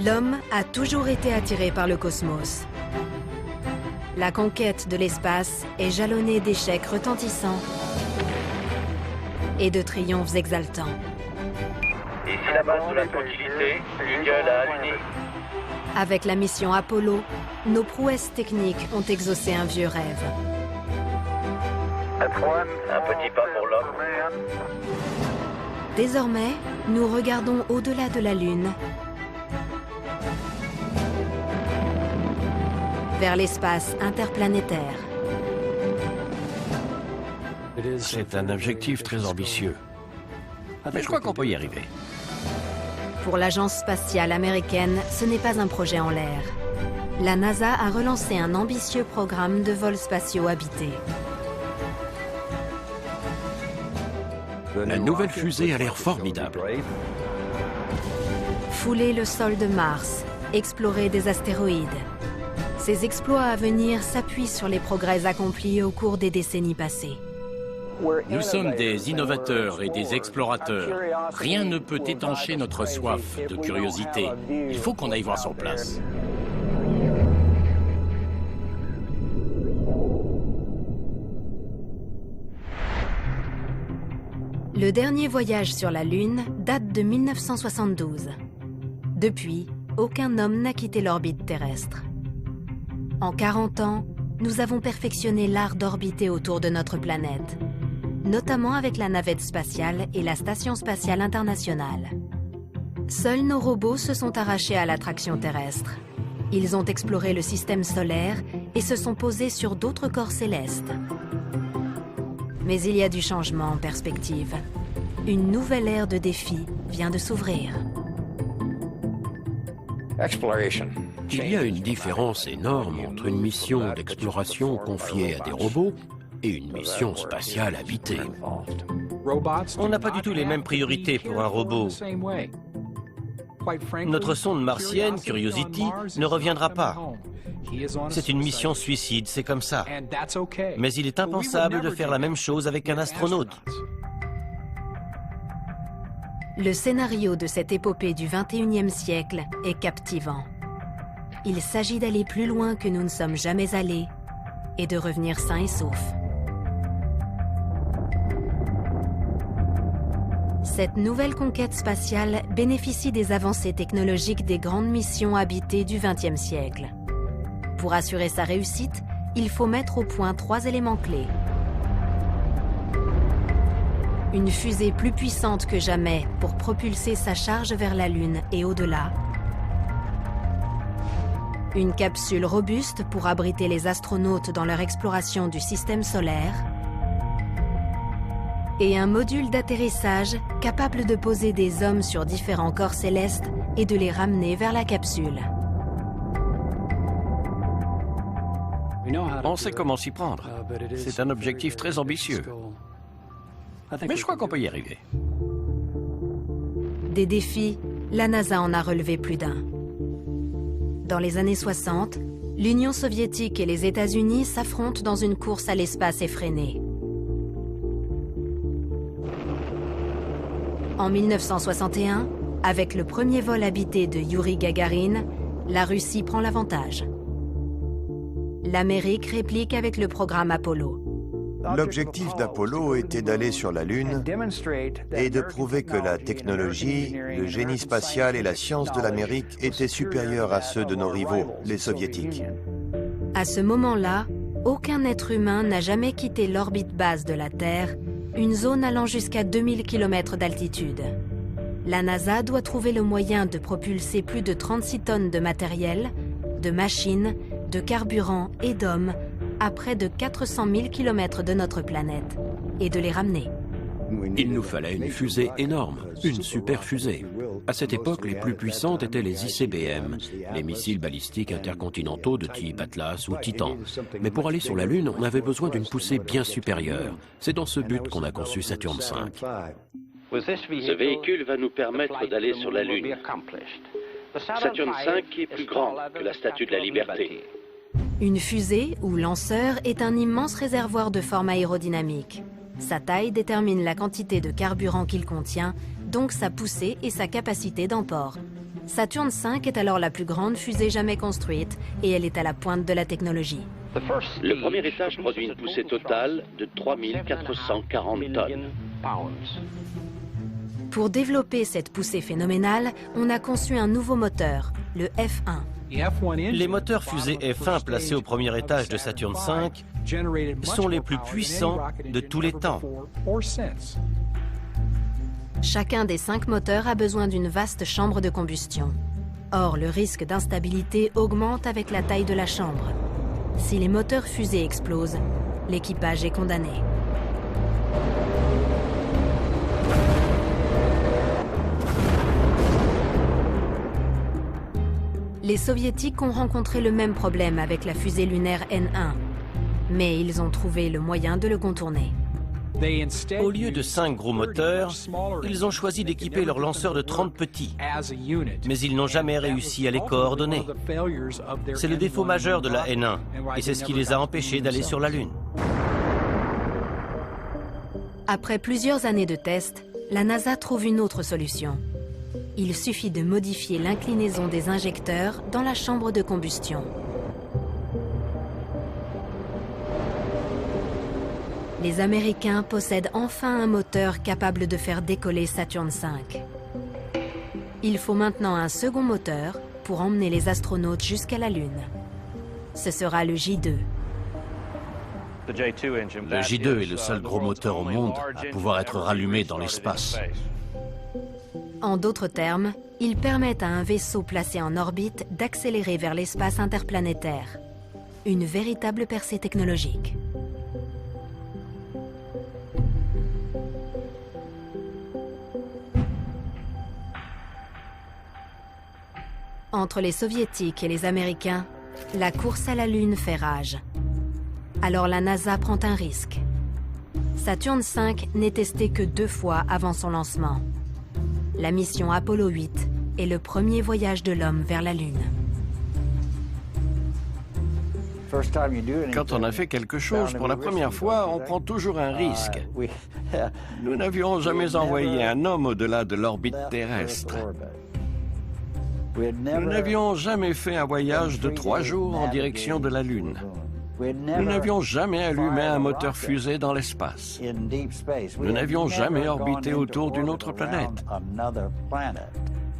L'homme a toujours été attiré par le cosmos. La conquête de l'espace est jalonnée d'échecs retentissants et de triomphes exaltants. Ici la base de la tranquillité, Eagle a allumé. Avec la mission Apollo, nos prouesses techniques ont exaucé un vieux rêve. Un petit pas pour l'homme. Désormais, nous regardons au-delà de la Lune, vers l'espace interplanétaire. C'est un objectif très ambitieux. Mais je crois qu'on peut y arriver. Pour l'agence spatiale américaine, ce n'est pas un projet en l'air. La NASA a relancé un ambitieux programme de vols spatiaux habités. La nouvelle fusée a l'air formidable. Fouler le sol de Mars, explorer des astéroïdes. Ces exploits à venir s'appuient sur les progrès accomplis au cours des décennies passées. Nous sommes des innovateurs et des explorateurs. Rien ne peut étancher notre soif de curiosité. Il faut qu'on aille voir sur place. Le dernier voyage sur la Lune date de 1972. Depuis, aucun homme n'a quitté l'orbite terrestre. En 40 ans, nous avons perfectionné l'art d'orbiter autour de notre planète, notamment avec la navette spatiale et la Station spatiale internationale. Seuls nos robots se sont arrachés à l'attraction terrestre. Ils ont exploré le système solaire et se sont posés sur d'autres corps célestes. Mais il y a du changement en perspective. Une nouvelle ère de défis vient de s'ouvrir. Il y a une différence énorme entre une mission d'exploration confiée à des robots et une mission spatiale habitée. On n'a pas du tout les mêmes priorités pour un robot. Notre sonde martienne, Curiosity, ne reviendra pas. C'est une mission suicide, c'est comme ça. Mais il est impensable de faire la même chose avec un astronaute. Le scénario de cette épopée du XXIe siècle est captivant. Il s'agit d'aller plus loin que nous ne sommes jamais allés et de revenir sains et saufs. Cette nouvelle conquête spatiale bénéficie des avancées technologiques des grandes missions habitées du XXe siècle. Pour assurer sa réussite, il faut mettre au point 3 éléments clés. Une fusée plus puissante que jamais pour propulser sa charge vers la Lune et au-delà. Une capsule robuste pour abriter les astronautes dans leur exploration du système solaire. Et un module d'atterrissage capable de poser des hommes sur différents corps célestes et de les ramener vers la capsule. On sait comment s'y prendre. C'est un objectif très ambitieux. Mais je crois qu'on peut y arriver. Des défis, la NASA en a relevé plus d'un. Dans les années 60, l'Union soviétique et les États-Unis s'affrontent dans une course à l'espace effrénée. En 1961, avec le premier vol habité de Youri Gagarin, la Russie prend l'avantage. L'Amérique réplique avec le programme Apollo. L'objectif d'Apollo était d'aller sur la Lune et de prouver que la technologie, le génie spatial et la science de l'Amérique étaient supérieurs à ceux de nos rivaux, les soviétiques. À ce moment-là, aucun être humain n'a jamais quitté l'orbite basse de la Terre, une zone allant jusqu'à 2000 km d'altitude. La NASA doit trouver le moyen de propulser plus de 36 tonnes de matériel, de machines, de carburant et d'hommes à près de 400 000 km de notre planète et de les ramener. Il nous fallait une fusée énorme, une super fusée. À cette époque, les plus puissantes étaient les ICBM, les missiles balistiques intercontinentaux de type Atlas ou Titan. Mais pour aller sur la Lune, on avait besoin d'une poussée bien supérieure. C'est dans ce but qu'on a conçu Saturn V. Ce véhicule va nous permettre d'aller sur la Lune. Saturn V est plus grand que la Statue de la Liberté. Une fusée ou lanceur est un immense réservoir de forme aérodynamique. Sa taille détermine la quantité de carburant qu'il contient, donc sa poussée et sa capacité d'emport. Saturne V est alors la plus grande fusée jamais construite et elle est à la pointe de la technologie. Le premier étage produit une poussée totale de 3440 tonnes. Pour développer cette poussée phénoménale, on a conçu un nouveau moteur, le F1. Les moteurs fusée F1 placés au premier étage de Saturne V sont les plus puissants de tous les temps. Chacun des 5 moteurs a besoin d'une vaste chambre de combustion. Or, le risque d'instabilité augmente avec la taille de la chambre. Si les moteurs fusée explosent, l'équipage est condamné. Les Soviétiques ont rencontré le même problème avec la fusée lunaire N1, mais ils ont trouvé le moyen de le contourner. Au lieu de 5 gros moteurs, ils ont choisi d'équiper leurs lanceurs de 30 petits, mais ils n'ont jamais réussi à les coordonner. C'est le défaut majeur de la N1, et c'est ce qui les a empêchés d'aller sur la Lune. Après plusieurs années de tests, la NASA trouve une autre solution. Il suffit de modifier l'inclinaison des injecteurs dans la chambre de combustion. Les Américains possèdent enfin un moteur capable de faire décoller Saturne V. Il faut maintenant un second moteur pour emmener les astronautes jusqu'à la Lune. Ce sera le J2. Le J2 est le seul gros moteur au monde à pouvoir être rallumé dans l'espace. En d'autres termes, il permet à un vaisseau placé en orbite d'accélérer vers l'espace interplanétaire. Une véritable percée technologique. Entre les Soviétiques et les Américains, la course à la Lune fait rage. Alors la NASA prend un risque. Saturne V n'est testé que 2 fois avant son lancement. La mission Apollo 8 est le premier voyage de l'homme vers la Lune. Quand on a fait quelque chose pour la première fois, on prend toujours un risque. Nous n'avions jamais envoyé un homme au-delà de l'orbite terrestre. Nous n'avions jamais fait un voyage de 3 jours en direction de la Lune. Nous n'avions jamais allumé un moteur fusée dans l'espace. Nous n'avions jamais orbité autour d'une autre planète.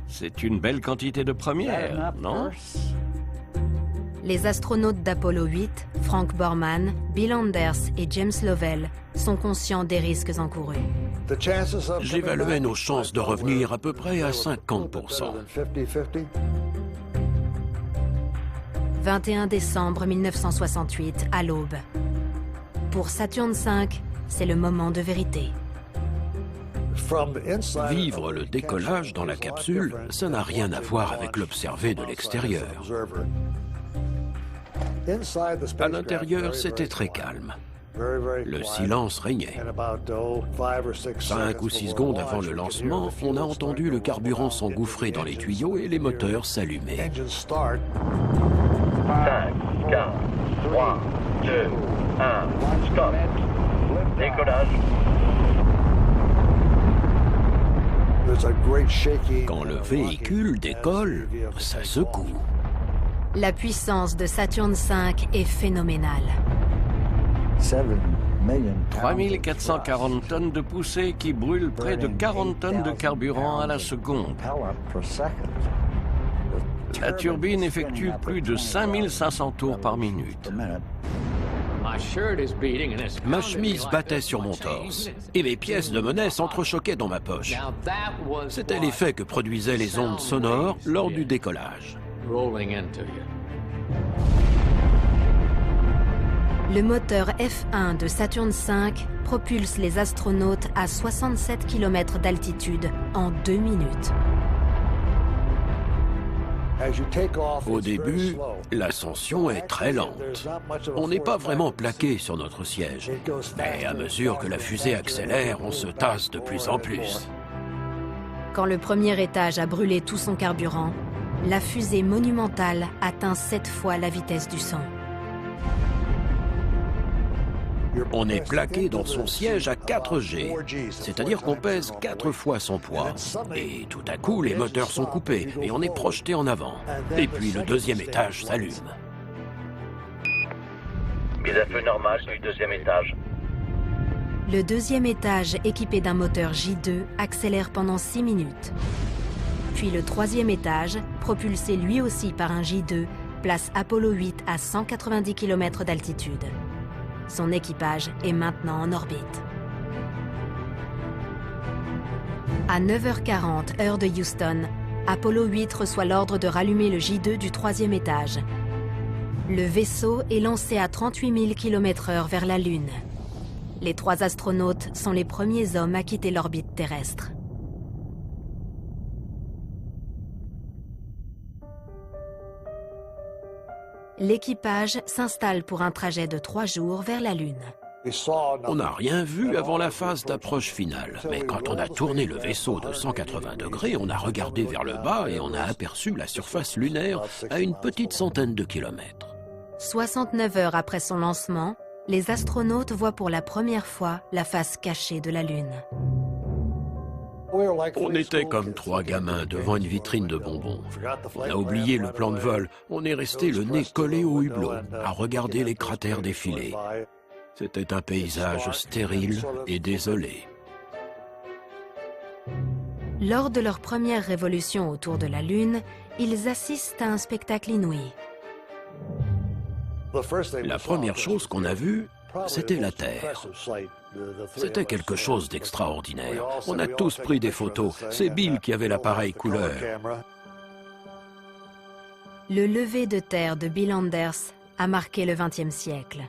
C'est une belle quantité de premières, non? Les astronautes d'Apollo 8, Frank Borman, Bill Anders et James Lovell, sont conscients des risques encourus. J'évaluais nos chances de revenir à peu près à 50%. 21 décembre 1968, à l'aube. Pour Saturne V, c'est le moment de vérité. Vivre le décollage dans la capsule, ça n'a rien à voir avec l'observer de l'extérieur. À l'intérieur, c'était très calme. Le silence régnait. 5 ou 6 secondes avant le lancement, on a entendu le carburant s'engouffrer dans les tuyaux et les moteurs s'allumer. 5, 4, 3, 2, 1, stop. Décollage. Quand le véhicule décolle, ça secoue. La puissance de Saturne V est phénoménale. 3440 tonnes de poussée qui brûlent près de 40 tonnes de carburant à la seconde. La turbine effectue plus de 5500 tours par minute. Ma chemise battait sur mon torse et les pièces de monnaie s'entrechoquaient dans ma poche. C'était l'effet que produisaient les ondes sonores lors du décollage. Le moteur F1 de Saturne V propulse les astronautes à 67 km d'altitude en 2 minutes. Au début, l'ascension est très lente. On n'est pas vraiment plaqué sur notre siège. Mais à mesure que la fusée accélère, on se tasse de plus en plus. Quand le premier étage a brûlé tout son carburant, la fusée monumentale atteint 7 fois la vitesse du son. On est plaqué dans son siège à 4G, c'est-à-dire qu'on pèse 4 fois son poids. Et tout à coup, les moteurs sont coupés et on est projeté en avant. Et puis le deuxième étage s'allume. Mise à feu normale du deuxième étage. Le deuxième étage, équipé d'un moteur J2, accélère pendant 6 minutes. Puis le troisième étage, propulsé lui aussi par un J2, place Apollo 8 à 190 km d'altitude. Son équipage est maintenant en orbite. À 9h40, heure de Houston, Apollo 8 reçoit l'ordre de rallumer le J2 du troisième étage. Le vaisseau est lancé à 38 000 km/h vers la Lune. Les 3 astronautes sont les premiers hommes à quitter l'orbite terrestre. L'équipage s'installe pour un trajet de 3 jours vers la Lune. On n'a rien vu avant la phase d'approche finale. Mais quand on a tourné le vaisseau de 180 degrés, on a regardé vers le bas et on a aperçu la surface lunaire à une petite centaine de kilomètres. 69 heures après son lancement, les astronautes voient pour la première fois la face cachée de la Lune. On était comme 3 gamins devant une vitrine de bonbons. On a oublié le plan de vol. On est resté le nez collé au hublot, à regarder les cratères défiler. C'était un paysage stérile et désolé. Lors de leur première révolution autour de la Lune, ils assistent à un spectacle inouï. La première chose qu'on a vue, c'était la Terre. C'était quelque chose d'extraordinaire. On a tous pris des photos. C'est Bill qui avait l'appareil couleur. Le lever de terre de Bill Anders a marqué le XXe siècle.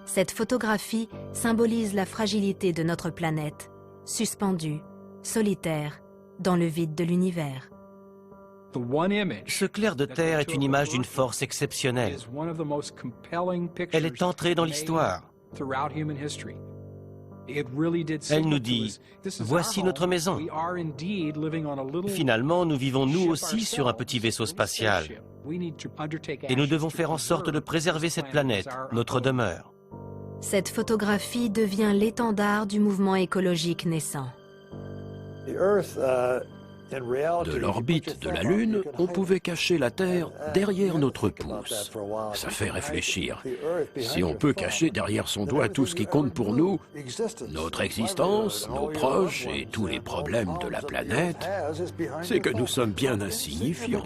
Cette photographie symbolise la fragilité de notre planète, suspendue, solitaire, dans le vide de l'univers. Ce clair de terre est une image d'une force exceptionnelle. Elle est entrée dans l'histoire. Elle nous dit, voici notre maison. Finalement, nous vivons nous aussi sur un petit vaisseau spatial. Et nous devons faire en sorte de préserver cette planète, notre demeure. Cette photographie devient l'étendard du mouvement écologique naissant. De l'orbite de la Lune, on pouvait cacher la Terre derrière notre pouce. Ça fait réfléchir. Si on peut cacher derrière son doigt tout ce qui compte pour nous, notre existence, nos proches et tous les problèmes de la planète, c'est que nous sommes bien insignifiants.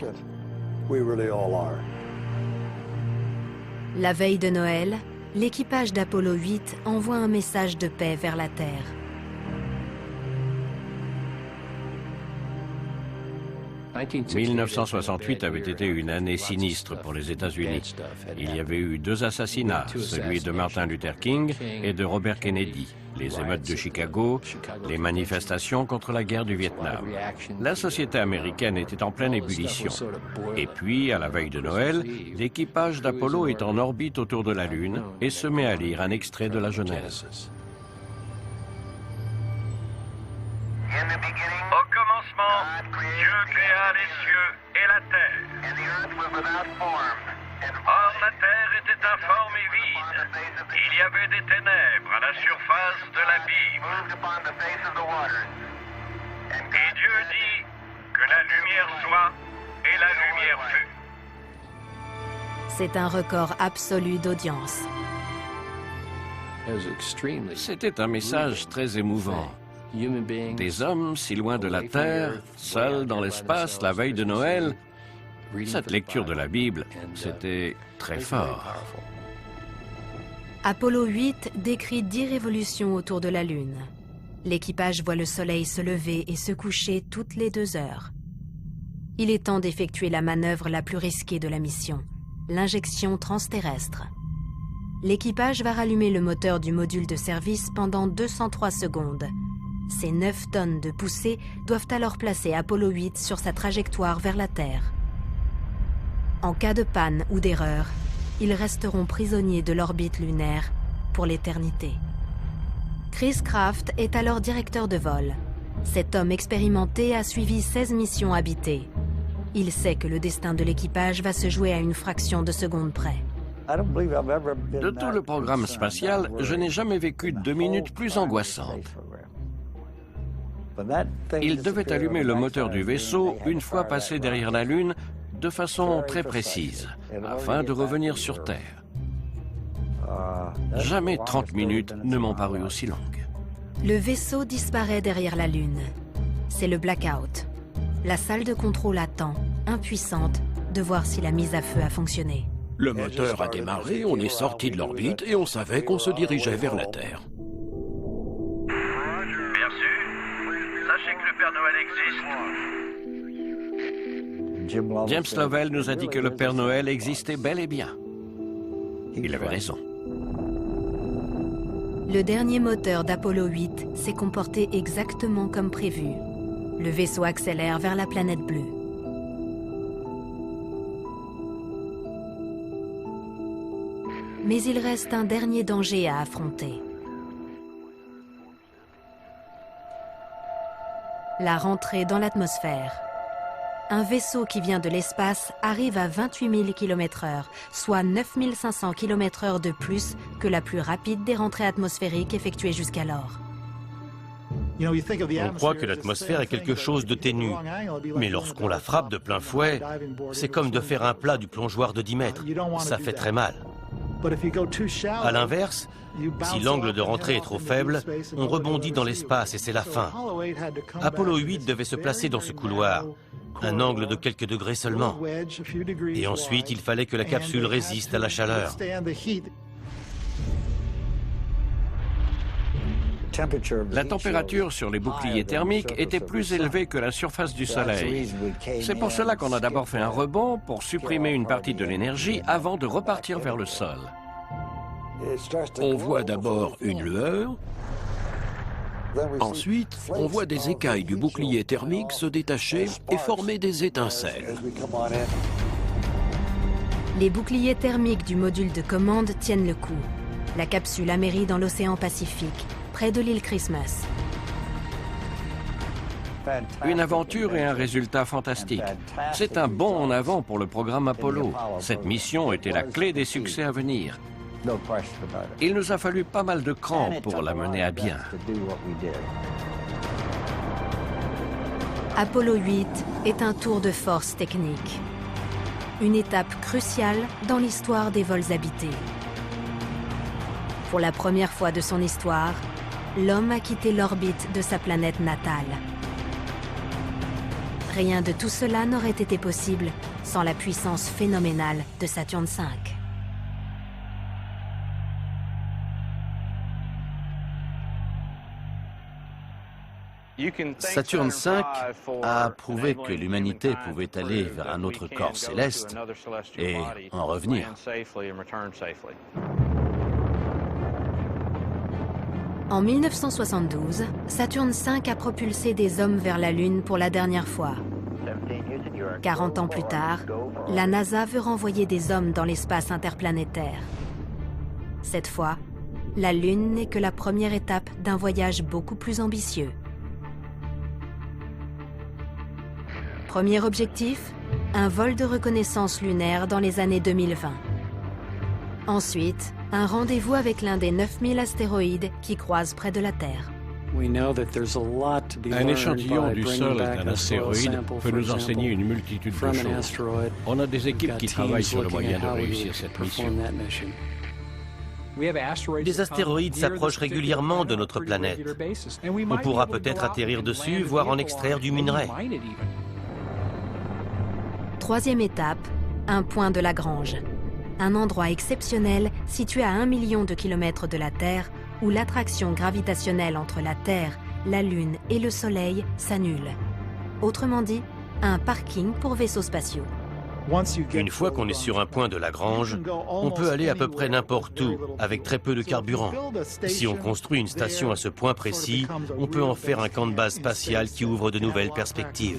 La veille de Noël, l'équipage d'Apollo 8 envoie un message de paix vers la Terre. « 1968 avait été une année sinistre pour les États-Unis. Il y avait eu 2 assassinats, celui de Martin Luther King et de Robert Kennedy, les émeutes de Chicago, les manifestations contre la guerre du Vietnam. La société américaine était en pleine ébullition. Et puis, à la veille de Noël, l'équipage d'Apollo est en orbite autour de la Lune et se met à lire un extrait de la Genèse. Au commencement, Dieu créa les cieux et la terre. Or, la terre était informe et vide. Il y avait des ténèbres à la surface de l'abîme. Et Dieu dit que la lumière soit, et la lumière fut. C'est un record absolu d'audience. C'était un message très émouvant. Des hommes si loin de la Terre, seuls dans l'espace la veille de Noël. Cette lecture de la Bible, c'était très fort. Apollo 8 décrit 10 révolutions autour de la Lune. L'équipage voit le Soleil se lever et se coucher toutes les 2 heures. Il est temps d'effectuer la manœuvre la plus risquée de la mission, l'injection transterrestre. L'équipage va rallumer le moteur du module de service pendant 203 secondes. Ces 9 tonnes de poussée doivent alors placer Apollo 8 sur sa trajectoire vers la Terre. En cas de panne ou d'erreur, ils resteront prisonniers de l'orbite lunaire pour l'éternité. Chris Kraft est alors directeur de vol. Cet homme expérimenté a suivi 16 missions habitées. Il sait que le destin de l'équipage va se jouer à une fraction de seconde près. De tout le programme spatial, je n'ai jamais vécu 2 minutes plus angoissantes. Il devait allumer le moteur du vaisseau une fois passé derrière la Lune de façon très précise, afin de revenir sur Terre. Jamais 30 minutes ne m'ont paru aussi longues. Le vaisseau disparaît derrière la Lune. C'est le blackout. La salle de contrôle attend, impuissante, de voir si la mise à feu a fonctionné. Le moteur a démarré, on est sorti de l'orbite et on savait qu'on se dirigeait vers la Terre. Perçu. Sachez que le Père Noël existe. James Lovell nous a dit que le Père Noël existait bel et bien. Il avait raison. Le dernier moteur d'Apollo 8 s'est comporté exactement comme prévu. Le vaisseau accélère vers la planète bleue. Mais il reste un dernier danger à affronter. La rentrée dans l'atmosphère. Un vaisseau qui vient de l'espace arrive à 28 000 km/h, soit 9 500 km/h de plus que la plus rapide des rentrées atmosphériques effectuées jusqu'alors. On croit que l'atmosphère est quelque chose de ténu, mais lorsqu'on la frappe de plein fouet, c'est comme de faire un plat du plongeoir de 10 mètres. Ça fait très mal. À l'inverse, si l'angle de rentrée est trop faible, on rebondit dans l'espace et c'est la fin. Apollo 8 devait se placer dans ce couloir, un angle de quelques degrés seulement. Et ensuite, il fallait que la capsule résiste à la chaleur. La température sur les boucliers thermiques était plus élevée que la surface du Soleil. C'est pour cela qu'on a d'abord fait un rebond pour supprimer une partie de l'énergie avant de repartir vers le sol. On voit d'abord une lueur. Ensuite, on voit des écailles du bouclier thermique se détacher et former des étincelles. Les boucliers thermiques du module de commande tiennent le coup. La capsule amérit dans l'océan Pacifique, près de l'île Christmas. Une aventure et un résultat fantastique. C'est un bond en avant pour le programme Apollo. Cette mission était la clé des succès à venir. Il nous a fallu pas mal de cran pour la mener à bien. Apollo 8 est un tour de force technique. Une étape cruciale dans l'histoire des vols habités. Pour la première fois de son histoire, l'homme a quitté l'orbite de sa planète natale. Rien de tout cela n'aurait été possible sans la puissance phénoménale de Saturne V. Saturne V a prouvé que l'humanité pouvait aller vers un autre corps céleste et en revenir. En 1972, Saturne V a propulsé des hommes vers la Lune pour la dernière fois. 40 ans plus tard, la NASA veut renvoyer des hommes dans l'espace interplanétaire. Cette fois, la Lune n'est que la première étape d'un voyage beaucoup plus ambitieux. Premier objectif, un vol de reconnaissance lunaire dans les années 2020. Ensuite, un rendez-vous avec l'un des 9000 astéroïdes qui croisent près de la Terre. Un échantillon du sol d'un astéroïde peut nous enseigner une multitude de choses. On a des équipes qui travaillent sur le moyen de réussir cette mission. Des astéroïdes s'approchent régulièrement de notre planète. On pourra peut-être atterrir dessus, voire en extraire du minerai. Troisième étape, un point de Lagrange. Un endroit exceptionnel situé à 1 million de kilomètres de la Terre où l'attraction gravitationnelle entre la Terre, la Lune et le Soleil s'annule. Autrement dit, un parking pour vaisseaux spatiaux. Une fois qu'on est sur un point de Lagrange, on peut aller à peu près n'importe où, avec très peu de carburant. Si on construit une station à ce point précis, on peut en faire un camp de base spatial qui ouvre de nouvelles perspectives.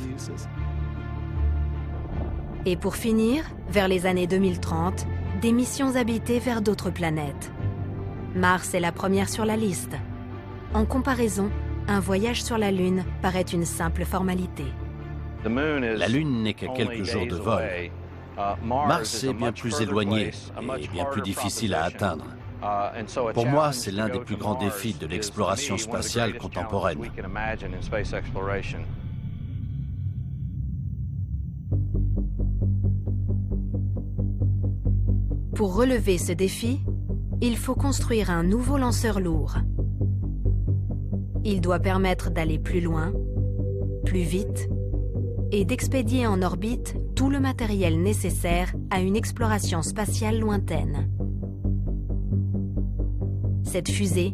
Et pour finir, vers les années 2030, des missions habitées vers d'autres planètes. Mars est la première sur la liste. En comparaison, un voyage sur la Lune paraît une simple formalité. La Lune n'est qu'à quelques jours de vol. Mars est bien plus éloigné et bien plus difficile à atteindre. Pour moi, c'est l'un des plus grands défis de l'exploration spatiale contemporaine. Pour relever ce défi, il faut construire un nouveau lanceur lourd. Il doit permettre d'aller plus loin, plus vite, et d'expédier en orbite tout le matériel nécessaire à une exploration spatiale lointaine. Cette fusée,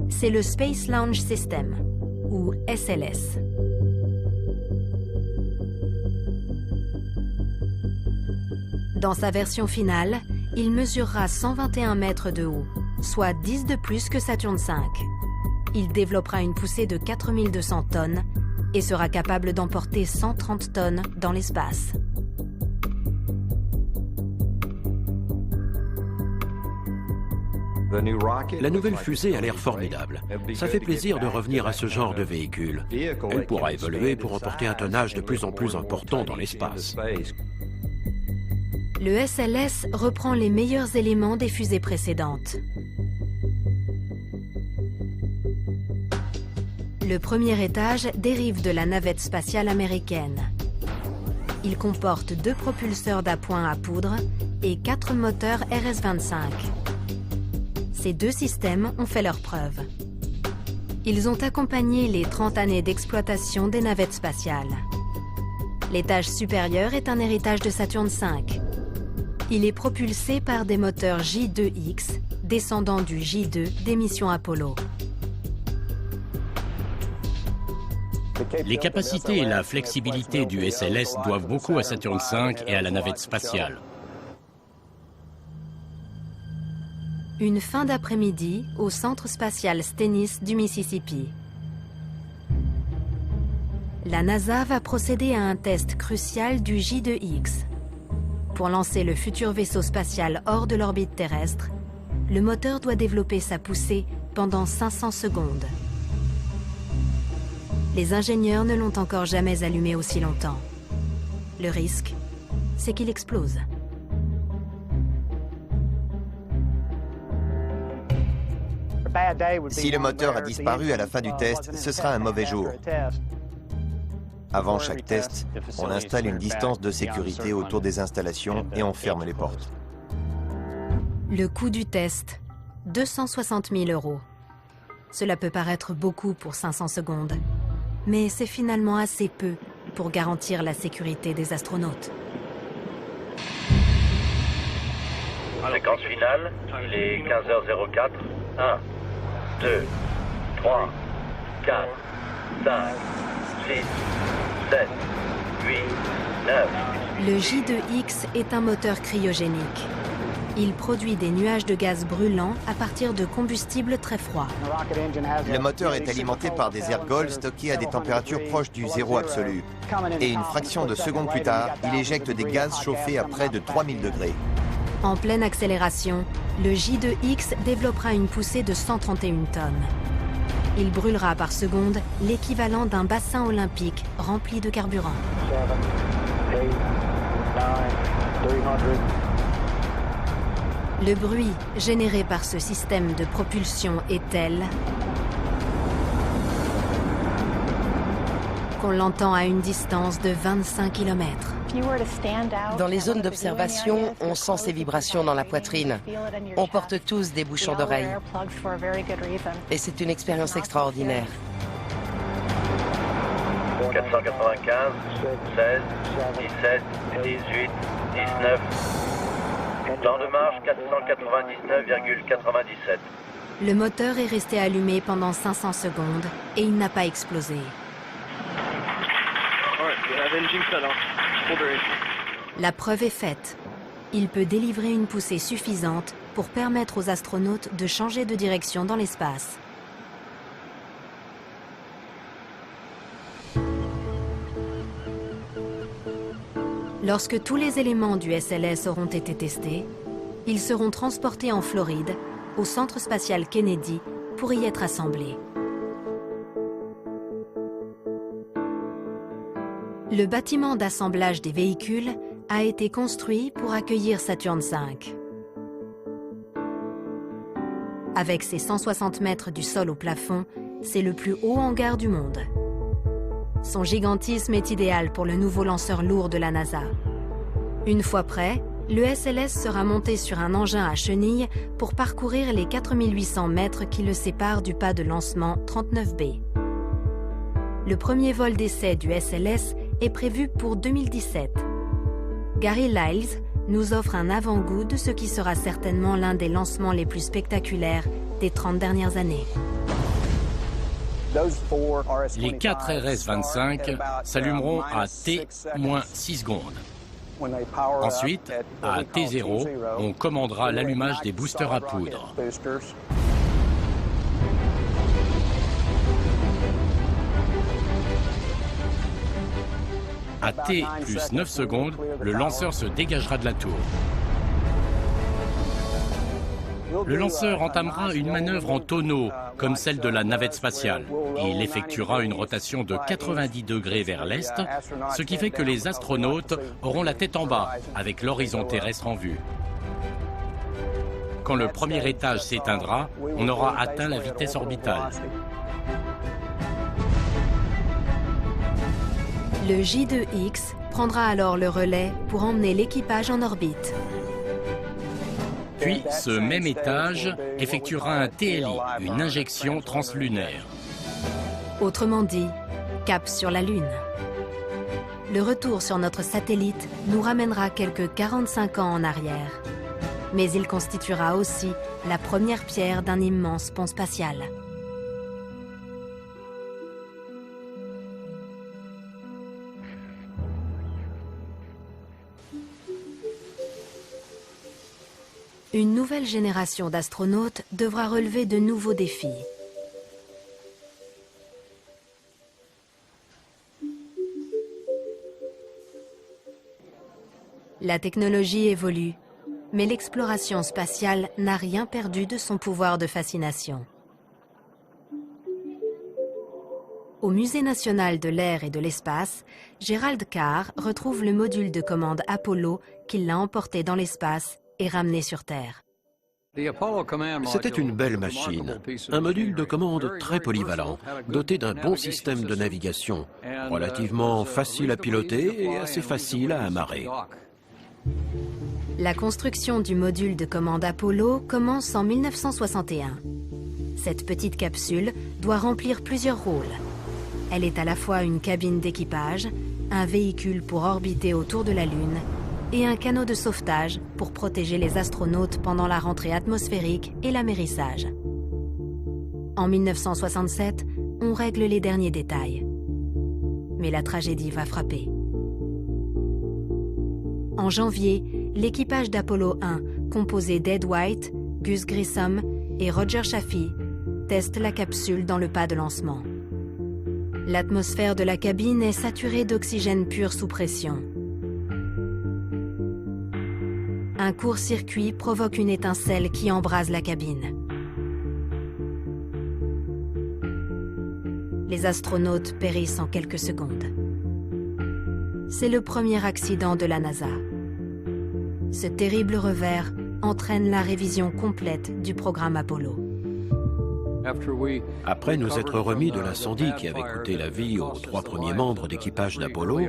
c'est le Space Launch System, ou SLS. Dans sa version finale, il mesurera 121 mètres de haut, soit 10 de plus que Saturne V. Il développera une poussée de 4200 tonnes et sera capable d'emporter 130 tonnes dans l'espace. La nouvelle fusée a l'air formidable. Ça fait plaisir de revenir à ce genre de véhicule. Elle pourra évoluer pour emporter un tonnage de plus en plus important dans l'espace. Le SLS reprend les meilleurs éléments des fusées précédentes. Le premier étage dérive de la navette spatiale américaine. Il comporte 2 propulseurs d'appoint à poudre et 4 moteurs RS-25. Ces 2 systèmes ont fait leurs preuves. Ils ont accompagné les 30 années d'exploitation des navettes spatiales. L'étage supérieur est un héritage de Saturne V. Il est propulsé par des moteurs J2X, descendants du J2 des missions Apollo. Les capacités et la flexibilité du SLS doivent beaucoup à Saturne V et à la navette spatiale. Une fin d'après-midi au centre spatial Stennis du Mississippi. La NASA va procéder à un test crucial du J2X. Pour lancer le futur vaisseau spatial hors de l'orbite terrestre, le moteur doit développer sa poussée pendant 500 secondes. Les ingénieurs ne l'ont encore jamais allumé aussi longtemps. Le risque, c'est qu'il explose. Si le moteur a disparu à la fin du test, ce sera un mauvais jour. Avant chaque test, on installe une distance de sécurité autour des installations et on ferme les portes. Le coût du test, 260 000 €. Cela peut paraître beaucoup pour 500 secondes, mais c'est finalement assez peu pour garantir la sécurité des astronautes. Séquence finale, il est 15h04. 1, 2, 3, 4, 5, 6, 7, 8, 9. Le J2X est un moteur cryogénique. Il produit des nuages de gaz brûlants à partir de combustible très froid. Le moteur est alimenté par des ergols stockés à des températures proches du zéro absolu. Et une fraction de seconde plus tard, il éjecte des gaz chauffés à près de 3000 degrés. En pleine accélération, le J2X développera une poussée de 131 tonnes. Il brûlera par seconde l'équivalent d'un bassin olympique rempli de carburant. 7, 8, 9, 300. Le bruit généré par ce système de propulsion est tel qu'on l'entend à une distance de 25 km. Dans les zones d'observation, on sent ces vibrations dans la poitrine. On porte tous des bouchons d'oreilles. Et c'est une expérience extraordinaire. 495, 16, 17, 18, 19. Temps de marche 499,97. Le moteur est resté allumé pendant 500 secondes et il n'a pas explosé. La preuve est faite. Il peut délivrer une poussée suffisante pour permettre aux astronautes de changer de direction dans l'espace. Lorsque tous les éléments du SLS auront été testés, ils seront transportés en Floride, au Centre spatial Kennedy, pour y être assemblés. Le bâtiment d'assemblage des véhicules a été construit pour accueillir Saturne V. Avec ses 160 mètres du sol au plafond, c'est le plus haut hangar du monde. Son gigantisme est idéal pour le nouveau lanceur lourd de la NASA. Une fois prêt, le SLS sera monté sur un engin à chenilles pour parcourir les 4800 mètres qui le séparent du pas de lancement 39B. Le premier vol d'essai du SLS est prévu pour 2017. Gary Lyles nous offre un avant-goût de ce qui sera certainement l'un des lancements les plus spectaculaires des 30 dernières années. Les 4 RS-25 s'allumeront à T-6 secondes. Ensuite, à T0, on commandera l'allumage des boosters à poudre. À T plus 9 secondes, le lanceur se dégagera de la tour. Le lanceur entamera une manœuvre en tonneau, comme celle de la navette spatiale. Il effectuera une rotation de 90 degrés vers l'est, ce qui fait que les astronautes auront la tête en bas, avec l'horizon terrestre en vue. Quand le premier étage s'éteindra, on aura atteint la vitesse orbitale. Le J2X prendra alors le relais pour emmener l'équipage en orbite. Puis, ce même étage effectuera un TLI, une injection translunaire. Autrement dit, cap sur la Lune. Le retour sur notre satellite nous ramènera quelques 45 ans en arrière. Mais il constituera aussi la première pierre d'un immense pont spatial. Une nouvelle génération d'astronautes devra relever de nouveaux défis. La technologie évolue, mais l'exploration spatiale n'a rien perdu de son pouvoir de fascination. Au Musée national de l'air et de l'espace, Gerald Carr retrouve le module de commande Apollo qui l'a emporté dans l'espace et ramené sur Terre. C'était une belle machine, un module de commande très polyvalent, doté d'un bon système de navigation, relativement facile à piloter et assez facile à amarrer. La construction du module de commande Apollo commence en 1961. Cette petite capsule doit remplir plusieurs rôles. Elle est à la fois une cabine d'équipage, un véhicule pour orbiter autour de la Lune et un canot de sauvetage pour protéger les astronautes pendant la rentrée atmosphérique et l'amérissage. En 1967, on règle les derniers détails. Mais la tragédie va frapper. En janvier, l'équipage d'Apollo 1, composé d'Ed White, Gus Grissom et Roger Chaffee, teste la capsule dans le pas de lancement. L'atmosphère de la cabine est saturée d'oxygène pur sous pression. Un court-circuit provoque une étincelle qui embrase la cabine. Les astronautes périssent en quelques secondes. C'est le premier accident de la NASA. Ce terrible revers entraîne la révision complète du programme Apollo. Après nous être remis de l'incendie qui avait coûté la vie aux 3 premiers membres d'équipage d'Apollo,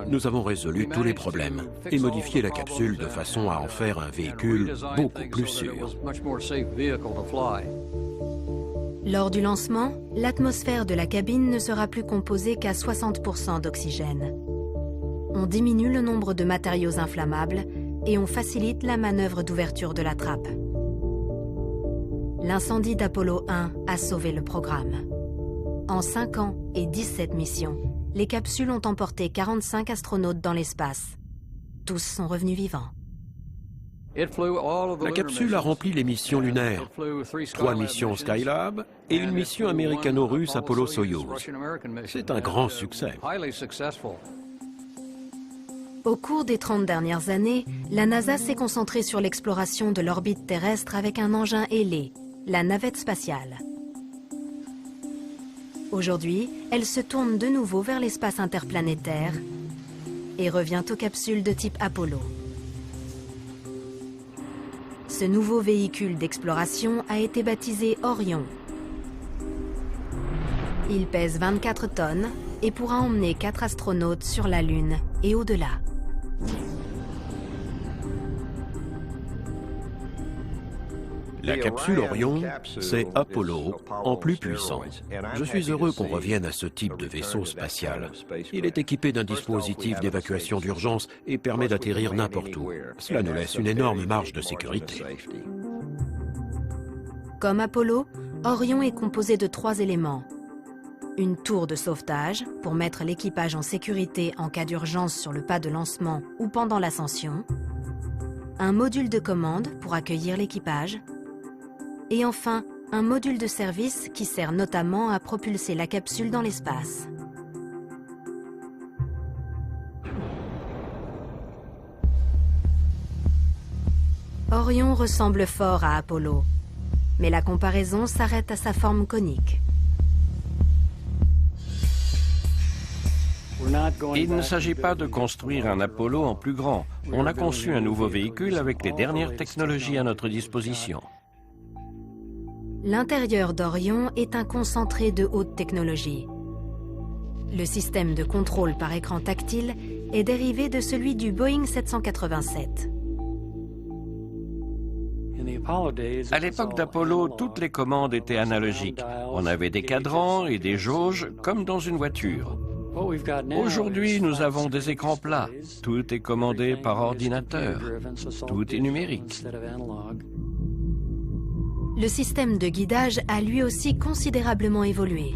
nous avons résolu tous les problèmes et modifié la capsule de façon à en faire un véhicule beaucoup plus sûr. Lors du lancement, l'atmosphère de la cabine ne sera plus composée qu'à 60% d'oxygène. On diminue le nombre de matériaux inflammables et on facilite la manœuvre d'ouverture de la trappe. L'incendie d'Apollo 1 a sauvé le programme. En 5 ans et 17 missions, les capsules ont emporté 45 astronautes dans l'espace. Tous sont revenus vivants. La capsule a rempli les missions lunaires, 3 missions Skylab et une mission américano-russe Apollo-Soyouz. C'est un grand succès. Au cours des 30 dernières années, la NASA s'est concentrée sur l'exploration de l'orbite terrestre avec un engin ailé, la navette spatiale. Aujourd'hui, elle se tourne de nouveau vers l'espace interplanétaire et revient aux capsules de type Apollo. Ce nouveau véhicule d'exploration a été baptisé Orion. Il pèse 24 tonnes et pourra emmener 4 astronautes sur la Lune et au-delà. La capsule Orion, c'est Apollo en plus puissant. Je suis heureux qu'on revienne à ce type de vaisseau spatial. Il est équipé d'un dispositif d'évacuation d'urgence et permet d'atterrir n'importe où. Cela nous laisse une énorme marge de sécurité. Comme Apollo, Orion est composé de 3 éléments. Une tour de sauvetage pour mettre l'équipage en sécurité en cas d'urgence sur le pas de lancement ou pendant l'ascension. Un module de commande pour accueillir l'équipage. Et enfin, un module de service qui sert notamment à propulser la capsule dans l'espace. Orion ressemble fort à Apollo, mais la comparaison s'arrête à sa forme conique. Il ne s'agit pas de construire un Apollo en plus grand. On a conçu un nouveau véhicule avec les dernières technologies à notre disposition. L'intérieur d'Orion est un concentré de haute technologie. Le système de contrôle par écran tactile est dérivé de celui du Boeing 787. À l'époque d'Apollo, toutes les commandes étaient analogiques. On avait des cadrans et des jauges comme dans une voiture. Aujourd'hui, nous avons des écrans plats. Tout est commandé par ordinateur. Tout est numérique. Le système de guidage a lui aussi considérablement évolué.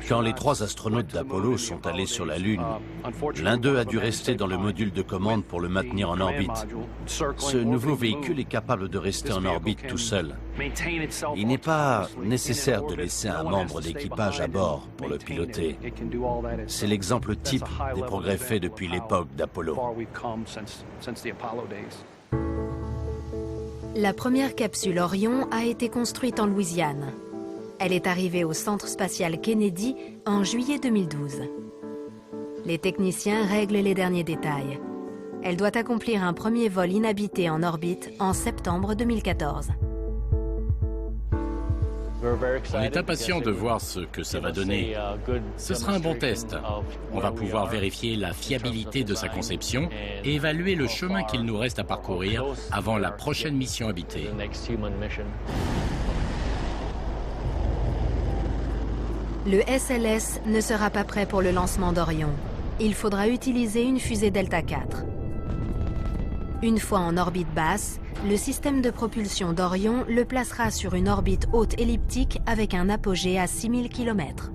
Quand les 3 astronautes d'Apollo sont allés sur la Lune, l'un d'eux a dû rester dans le module de commande pour le maintenir en orbite. Ce nouveau véhicule est capable de rester en orbite tout seul. Il n'est pas nécessaire de laisser un membre d'équipage à bord pour le piloter. C'est l'exemple type des progrès faits depuis l'époque d'Apollo. La première capsule Orion a été construite en Louisiane. Elle est arrivée au Centre spatial Kennedy en juillet 2012. Les techniciens règlent les derniers détails. Elle doit accomplir un premier vol inhabité en orbite en septembre 2014. On est impatient de voir ce que ça va donner. Ce sera un bon test. On va pouvoir vérifier la fiabilité de sa conception et évaluer le chemin qu'il nous reste à parcourir avant la prochaine mission habitée. Le SLS ne sera pas prêt pour le lancement d'Orion. Il faudra utiliser une fusée Delta IV. Une fois en orbite basse, le système de propulsion d'Orion le placera sur une orbite haute elliptique avec un apogée à 6000 km.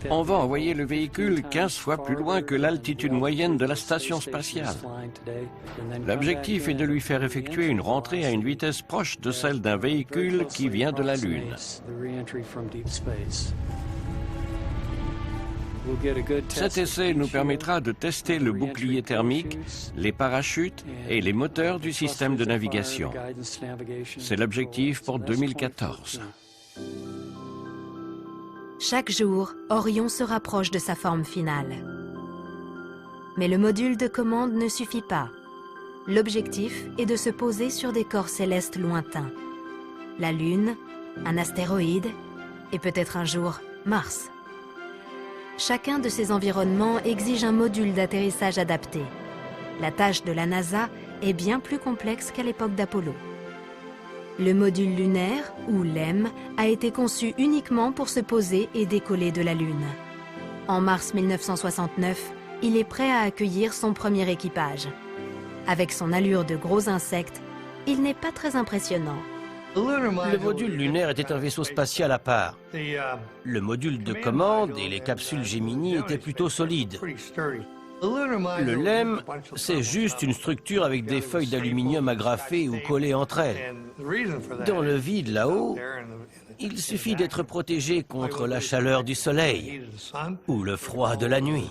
On va envoyer le véhicule 15 fois plus loin que l'altitude moyenne de la station spatiale. L'objectif est de lui faire effectuer une rentrée à une vitesse proche de celle d'un véhicule qui vient de la Lune. Cet essai nous permettra de tester le bouclier thermique, les parachutes et les moteurs du système de navigation. C'est l'objectif pour 2014. Chaque jour, Orion se rapproche de sa forme finale. Mais le module de commande ne suffit pas. L'objectif est de se poser sur des corps célestes lointains. La Lune, un astéroïde et peut-être un jour Mars. Chacun de ces environnements exige un module d'atterrissage adapté. La tâche de la NASA est bien plus complexe qu'à l'époque d'Apollo. Le module lunaire, ou LEM, a été conçu uniquement pour se poser et décoller de la Lune. En mars 1969, il est prêt à accueillir son premier équipage. Avec son allure de gros insecte, il n'est pas très impressionnant. Le module lunaire était un vaisseau spatial à part. Le module de commande et les capsules Gemini étaient plutôt solides. Le LEM, c'est juste une structure avec des feuilles d'aluminium agrafées ou collées entre elles. Dans le vide là-haut, il suffit d'être protégé contre la chaleur du soleil ou le froid de la nuit.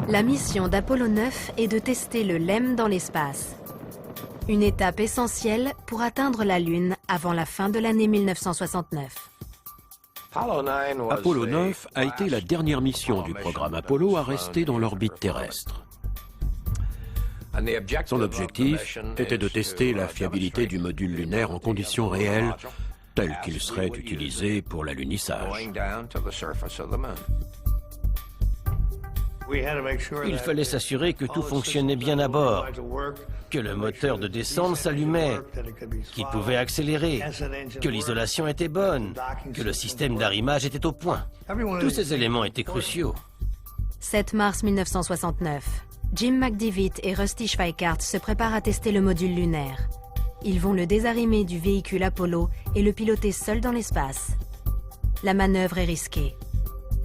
La mission d'Apollo 9 est de tester le LEM dans l'espace. Une étape essentielle pour atteindre la Lune avant la fin de l'année 1969. Apollo 9 a été la dernière mission du programme Apollo à rester dans l'orbite terrestre. Son objectif était de tester la fiabilité du module lunaire en conditions réelles, tel qu'il serait utilisé pour l'alunissage. Il fallait s'assurer que tout fonctionnait bien à bord, que le moteur de descente s'allumait, qu'il pouvait accélérer, que l'isolation était bonne, que le système d'arrimage était au point. Tous ces éléments étaient cruciaux. 7 mars 1969. Jim McDivitt et Rusty Schweickart se préparent à tester le module lunaire. Ils vont le désarrimer du véhicule Apollo et le piloter seul dans l'espace. La manœuvre est risquée.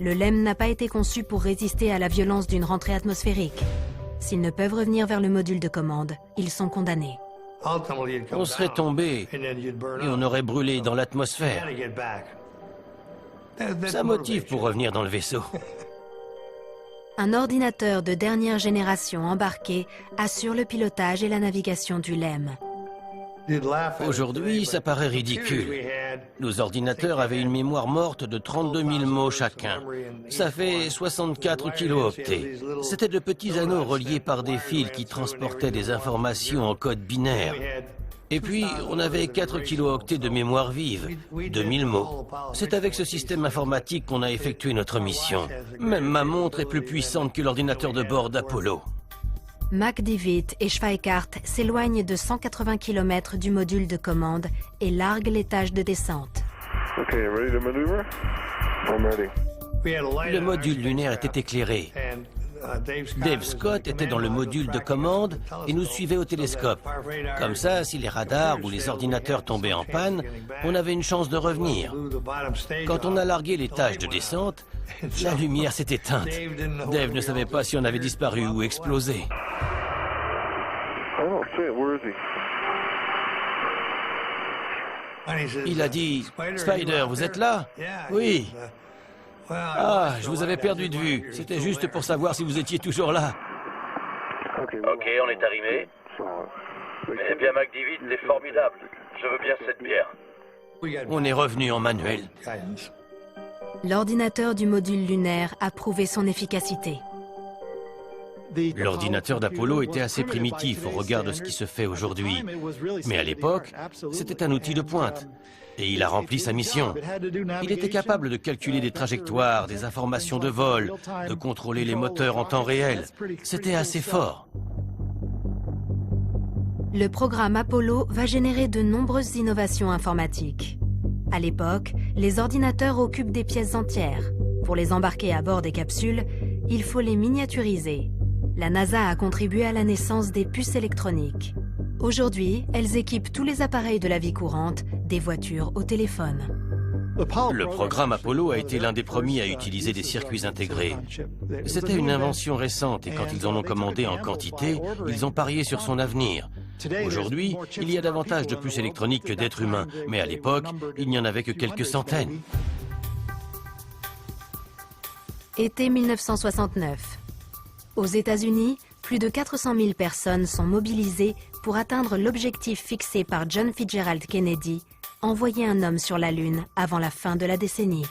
Le LEM n'a pas été conçu pour résister à la violence d'une rentrée atmosphérique. S'ils ne peuvent revenir vers le module de commande, ils sont condamnés. On serait tombé et on aurait brûlé dans l'atmosphère. Ça motive pour revenir dans le vaisseau. Un ordinateur de dernière génération embarqué assure le pilotage et la navigation du LEM. Aujourd'hui, ça paraît ridicule. Nos ordinateurs avaient une mémoire morte de 32 000 mots chacun. Ça fait 64 kilooctets. C'était de petits anneaux reliés par des fils qui transportaient des informations en code binaire. Et puis, on avait 4 kilooctets de mémoire vive, 2000 mots. C'est avec ce système informatique qu'on a effectué notre mission. Même ma montre est plus puissante que l'ordinateur de bord d'Apollo. McDivitt et Schweickart s'éloignent de 180 km du module de commande et larguent l'étage de descente. Le module lunaire était éclairé. Dave Scott était dans le module de commande et nous suivait au télescope. Comme ça, si les radars ou les ordinateurs tombaient en panne, on avait une chance de revenir. Quand on a largué l'étage de descente, la lumière s'est éteinte. Dave ne savait pas si on avait disparu ou explosé. Il a dit « Spider, vous êtes là ?»« Oui. »« Ah, je vous avais perdu de vue. C'était juste pour savoir si vous étiez toujours là. » Ok, on est arrimé. Eh bien, McDivitt, c'est formidable. Je veux bien cette bière. On est revenu en manuel. L'ordinateur du module lunaire a prouvé son efficacité. L'ordinateur d'Apollo était assez primitif au regard de ce qui se fait aujourd'hui. Mais à l'époque, c'était un outil de pointe. Et il a rempli sa mission. Il était capable de calculer des trajectoires, des informations de vol, de contrôler les moteurs en temps réel. C'était assez fort. Le programme Apollo va générer de nombreuses innovations informatiques. À l'époque, les ordinateurs occupent des pièces entières. Pour les embarquer à bord des capsules, il faut les miniaturiser. La NASA a contribué à la naissance des puces électroniques. Aujourd'hui, elles équipent tous les appareils de la vie courante, des voitures au téléphone. Le programme Apollo a été l'un des premiers à utiliser des circuits intégrés. C'était une invention récente et quand ils en ont commandé en quantité, ils ont parié sur son avenir. Aujourd'hui, il y a davantage de puces électroniques que d'êtres humains, mais à l'époque, il n'y en avait que quelques centaines. Été 1969. Aux États-Unis, plus de 400 000 personnes sont mobilisées pour atteindre l'objectif fixé par John Fitzgerald Kennedy, envoyer un homme sur la Lune avant la fin de la décennie.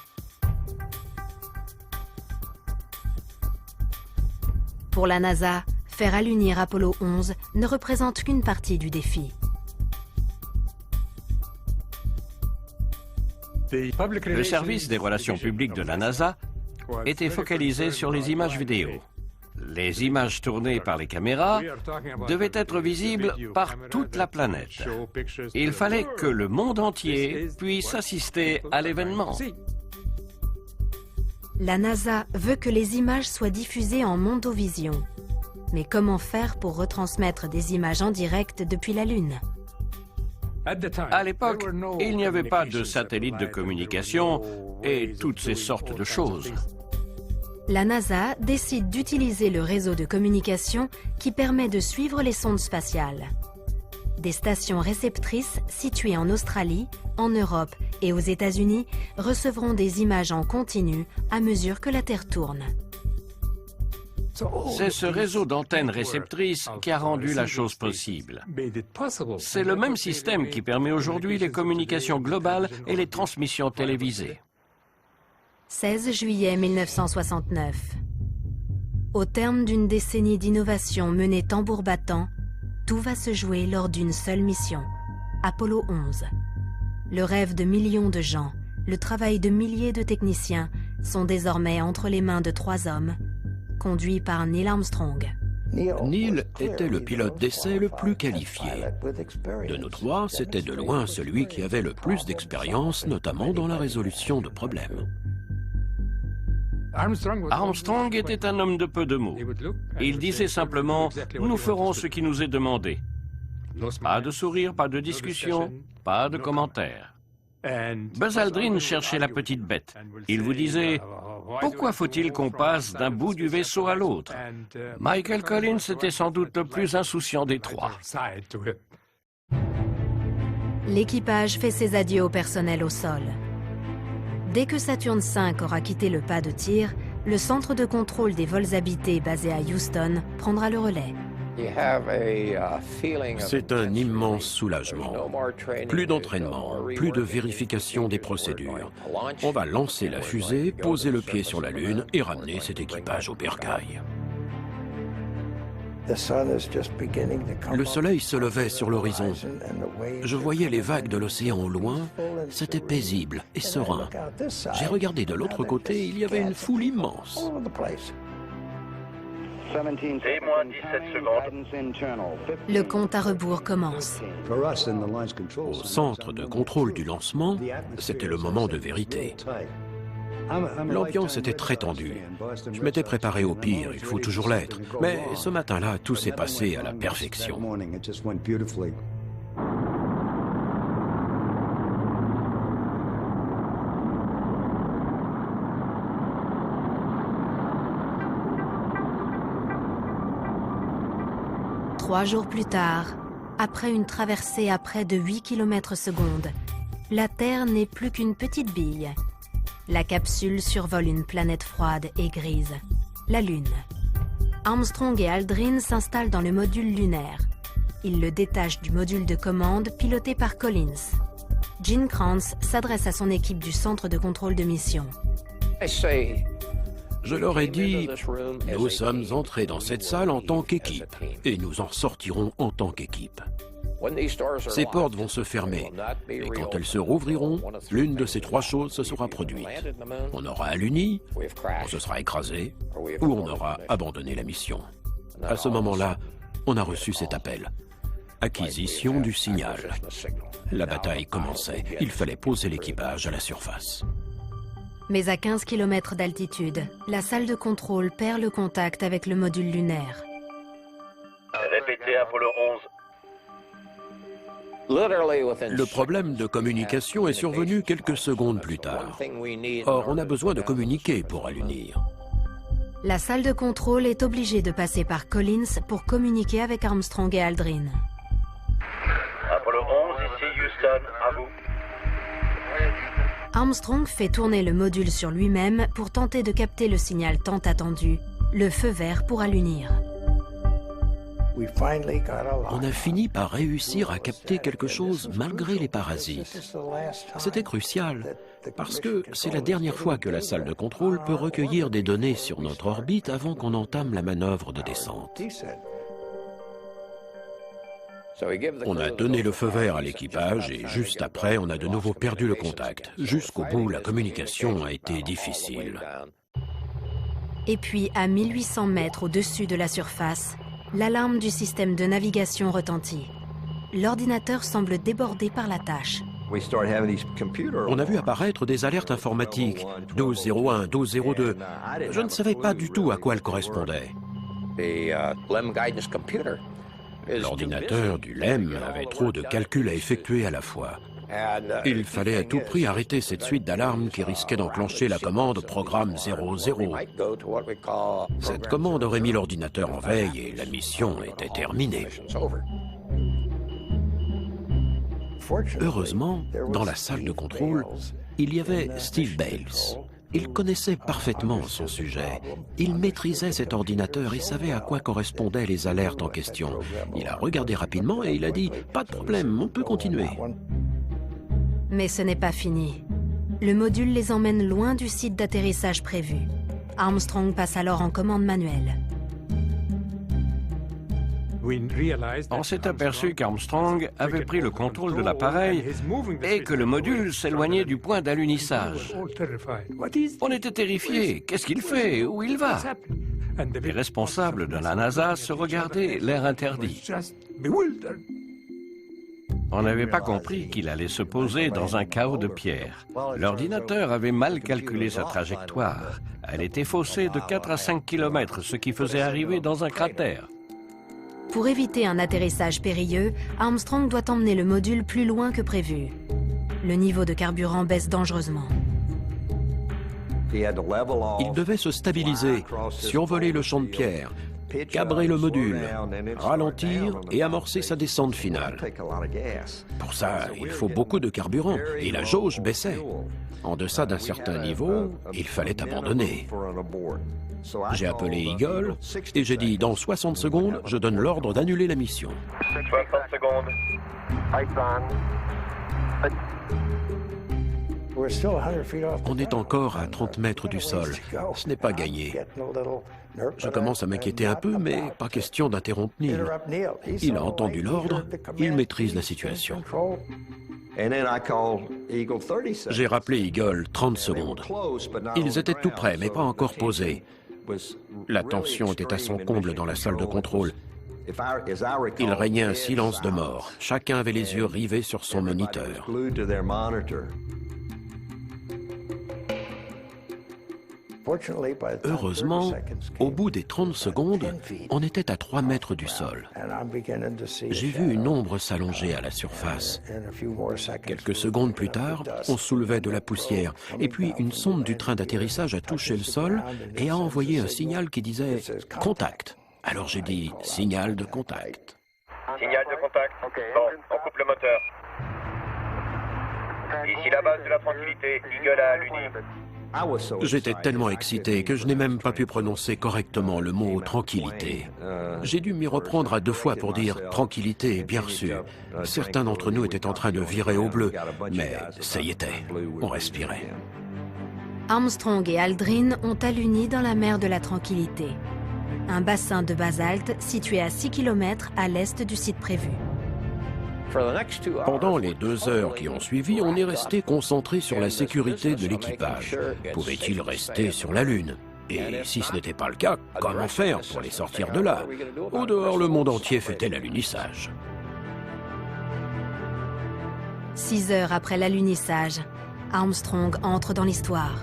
Pour la NASA, faire allunir Apollo 11 ne représente qu'une partie du défi. Le service des relations publiques de la NASA était focalisé sur les images vidéo. Les images tournées par les caméras devaient être visibles par toute la planète. Il fallait que le monde entier puisse assister à l'événement. La NASA veut que les images soient diffusées en mondovision. Mais comment faire pour retransmettre des images en direct depuis la Lune? À l'époque, il n'y avait pas de satellites de communication et toutes ces sortes de choses. La NASA décide d'utiliser le réseau de communication qui permet de suivre les sondes spatiales. Des stations réceptrices situées en Australie, en Europe et aux États-Unis recevront des images en continu à mesure que la Terre tourne. C'est ce réseau d'antennes réceptrices qui a rendu la chose possible. C'est le même système qui permet aujourd'hui les communications globales et les transmissions télévisées. 16 juillet 1969. Au terme d'une décennie d'innovation menée tambour battant, tout va se jouer lors d'une seule mission, Apollo 11. Le rêve de millions de gens, le travail de milliers de techniciens sont désormais entre les mains de 3 hommes, conduits par Neil Armstrong. Neil était le pilote d'essai le plus qualifié. De nous 3, c'était de loin celui qui avait le plus d'expérience, notamment dans la résolution de problèmes. Armstrong était un homme de peu de mots. Il disait simplement « Nous ferons ce qui nous est demandé ». Pas de sourire, pas de discussion, pas de commentaires. Buzz Aldrin cherchait la petite bête. Il vous disait « Pourquoi faut-il qu'on passe d'un bout du vaisseau à l'autre » Michael Collins était sans doute le plus insouciant des 3. L'équipage fait ses adieux au personnel au sol. Dès que Saturn V aura quitté le pas de tir, le centre de contrôle des vols habités basé à Houston prendra le relais. C'est un immense soulagement. Plus d'entraînement, plus de vérification des procédures. On va lancer la fusée, poser le pied sur la Lune et ramener cet équipage au bercail. Le soleil se levait sur l'horizon. Je voyais les vagues de l'océan au loin. C'était paisible et serein. J'ai regardé de l'autre côté, il y avait une foule immense. T-17 secondes. Le compte à rebours commence. Au centre de contrôle du lancement, c'était le moment de vérité. L'ambiance était très tendue. Je m'étais préparé au pire, il faut toujours l'être. Mais ce matin-là, tout s'est passé à la perfection. Trois jours plus tard, après une traversée à près de 8 km/s, la Terre n'est plus qu'une petite bille. La capsule survole une planète froide et grise, la Lune. Armstrong et Aldrin s'installent dans le module lunaire. Ils le détachent du module de commande piloté par Collins. Gene Kranz s'adresse à son équipe du centre de contrôle de mission. Je leur ai dit, nous sommes entrés dans cette salle en tant qu'équipe et nous en sortirons en tant qu'équipe. Ces portes vont se fermer et quand elles se rouvriront, l'une de ces 3 choses se sera produite. On aura alluni, on se sera écrasé ou on aura abandonné la mission. À ce moment-là, on a reçu cet appel. Acquisition du signal. La bataille commençait. Il fallait poser l'équipage à la surface. Mais à 15 km d'altitude, la salle de contrôle perd le contact avec le module lunaire. Répétez Apollo 11. Le problème de communication est survenu quelques secondes plus tard. Or, on a besoin de communiquer pour allunir. La salle de contrôle est obligée de passer par Collins pour communiquer avec Armstrong et Aldrin. Apollo 11, ici Houston, à vous. Armstrong fait tourner le module sur lui-même pour tenter de capter le signal tant attendu, le feu vert pour allunir. On a fini par réussir à capter quelque chose malgré les parasites. C'était crucial, parce que c'est la dernière fois que la salle de contrôle peut recueillir des données sur notre orbite avant qu'on entame la manœuvre de descente. On a donné le feu vert à l'équipage et juste après, on a de nouveau perdu le contact. Jusqu'au bout, la communication a été difficile. Et puis, à 1800 mètres au-dessus de la surface, l'alarme du système de navigation retentit. L'ordinateur semble débordé par la tâche. On a vu apparaître des alertes informatiques, 1201, 1202. Je ne savais pas du tout à quoi elles correspondaient. L'ordinateur du LEM avait trop de calculs à effectuer à la fois. Il fallait à tout prix arrêter cette suite d'alarmes qui risquait d'enclencher la commande programme 00. Cette commande aurait mis l'ordinateur en veille et la mission était terminée. Heureusement, dans la salle de contrôle, il y avait Steve Bales. Il connaissait parfaitement son sujet. Il maîtrisait cet ordinateur et savait à quoi correspondaient les alertes en question. Il a regardé rapidement et il a dit « Pas de problème, on peut continuer ». Mais ce n'est pas fini. Le module les emmène loin du site d'atterrissage prévu. Armstrong passe alors en commande manuelle. On s'est aperçu qu'Armstrong avait pris le contrôle de l'appareil et que le module s'éloignait du point d'alunissage. On était terrifiés. Qu'est-ce qu'il fait? Où il va? Les responsables de la NASA se regardaient, l'air interdit. On n'avait pas compris qu'il allait se poser dans un chaos de pierres. L'ordinateur avait mal calculé sa trajectoire. Elle était faussée de 4 à 5 km, ce qui faisait arriver dans un cratère. Pour éviter un atterrissage périlleux, Armstrong doit emmener le module plus loin que prévu. Le niveau de carburant baisse dangereusement. Il devait se stabiliser, survoler le champ de pierre, cabrer le module, ralentir et amorcer sa descente finale. Pour ça, il faut beaucoup de carburant et la jauge baissait. En deçà d'un certain niveau, il fallait abandonner. J'ai appelé Eagle et j'ai dit dans 60 secondes, je donne l'ordre d'annuler la mission. 60 secondes. On est encore à 30 mètres du sol. Ce n'est pas gagné. Je commence à m'inquiéter un peu, mais pas question d'interrompre Neil. Il a entendu l'ordre, il maîtrise la situation. J'ai rappelé Eagle 30 secondes. Ils étaient tout prêts, mais pas encore posés. La tension était à son comble dans la salle de contrôle. Il régnait un silence de mort. Chacun avait les yeux rivés sur son moniteur. Heureusement, au bout des 30 secondes, on était à 3 mètres du sol. J'ai vu une ombre s'allonger à la surface. Quelques secondes plus tard, on soulevait de la poussière. Et puis, une sonde du train d'atterrissage a touché le sol et a envoyé un signal qui disait « Contact ». Alors j'ai dit « Signal de contact ». Signal de contact. Bon, on coupe le moteur. Ici la base de la tranquillité, Eagle a allumé. J'étais tellement excité que je n'ai même pas pu prononcer correctement le mot « tranquillité ». J'ai dû m'y reprendre à 2 fois pour dire « tranquillité », bien reçu. Certains d'entre nous étaient en train de virer au bleu, mais ça y était, on respirait. Armstrong et Aldrin ont aluni dans la mer de la Tranquillité, un bassin de basalte situé à 6 km à l'est du site prévu. Pendant les 2 heures qui ont suivi, on est resté concentré sur la sécurité de l'équipage. Pouvait-il rester sur la Lune? Et si ce n'était pas le cas, comment faire pour les sortir de là? Au dehors, le monde entier fêtait l'alunissage. 6 heures après l'alunissage, Armstrong entre dans l'histoire.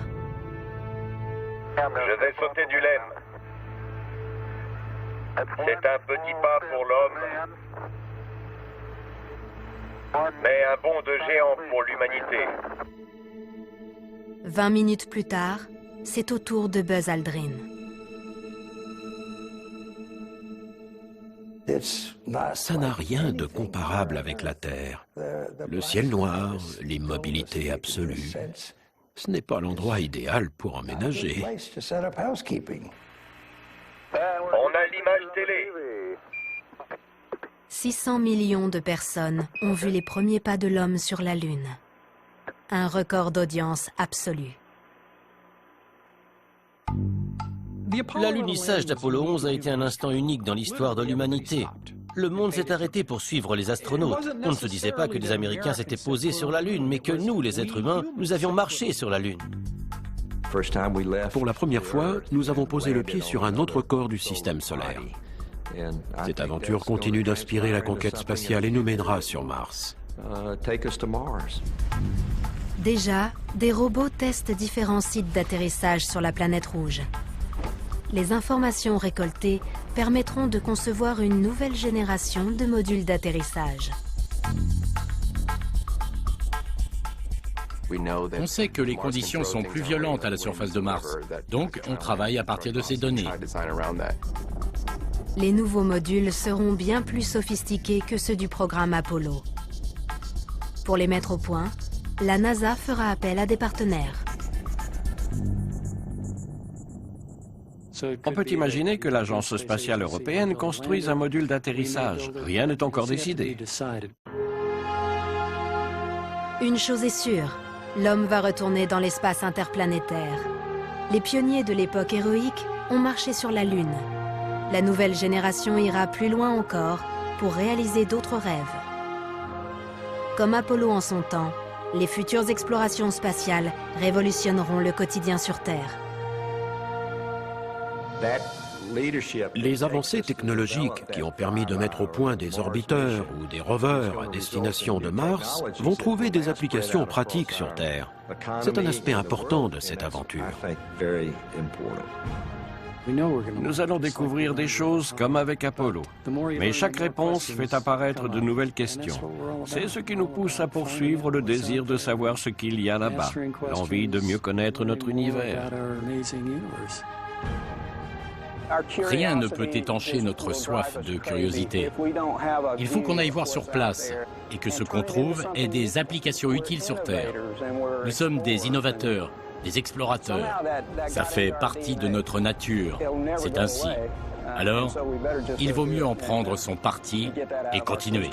Je vais sauter du lemme. C'est un petit pas pour l'homme, mais un bond de géant pour l'humanité. 20 minutes plus tard, c'est au tour de Buzz Aldrin. Ça n'a rien de comparable avec la Terre. Le ciel noir, l'immobilité absolue. Ce n'est pas l'endroit idéal pour emménager. On a l'image télé. 600 millions de personnes ont vu les premiers pas de l'homme sur la Lune. Un record d'audience absolu. L'alunissage d'Apollo 11 a été un instant unique dans l'histoire de l'humanité. Le monde s'est arrêté pour suivre les astronautes. On ne se disait pas que les Américains s'étaient posés sur la Lune, mais que nous, les êtres humains, nous avions marché sur la Lune. Pour la première fois, nous avons posé le pied sur un autre corps du système solaire. Cette aventure continue d'inspirer la conquête spatiale et nous mènera sur Mars. Déjà, des robots testent différents sites d'atterrissage sur la planète rouge. Les informations récoltées permettront de concevoir une nouvelle génération de modules d'atterrissage. On sait que les conditions sont plus violentes à la surface de Mars, donc on travaille à partir de ces données. Les nouveaux modules seront bien plus sophistiqués que ceux du programme Apollo. Pour les mettre au point, la NASA fera appel à des partenaires. On peut imaginer que l'Agence spatiale européenne construise un module d'atterrissage. Rien n'est encore décidé. Une chose est sûre, l'homme va retourner dans l'espace interplanétaire. Les pionniers de l'époque héroïque ont marché sur la Lune. La nouvelle génération ira plus loin encore pour réaliser d'autres rêves. Comme Apollo en son temps, les futures explorations spatiales révolutionneront le quotidien sur Terre. Les avancées technologiques qui ont permis de mettre au point des orbiteurs ou des rovers à destination de Mars vont trouver des applications pratiques sur Terre. C'est un aspect important de cette aventure. Nous allons découvrir des choses comme avec Apollo. Mais chaque réponse fait apparaître de nouvelles questions. C'est ce qui nous pousse à poursuivre le désir de savoir ce qu'il y a là-bas, l'envie de mieux connaître notre univers. Rien ne peut étancher notre soif de curiosité. Il faut qu'on aille voir sur place et que ce qu'on trouve ait des applications utiles sur Terre. Nous sommes des innovateurs, des explorateurs. Ça fait partie de notre nature. C'est ainsi. Alors, il vaut mieux en prendre son parti et continuer.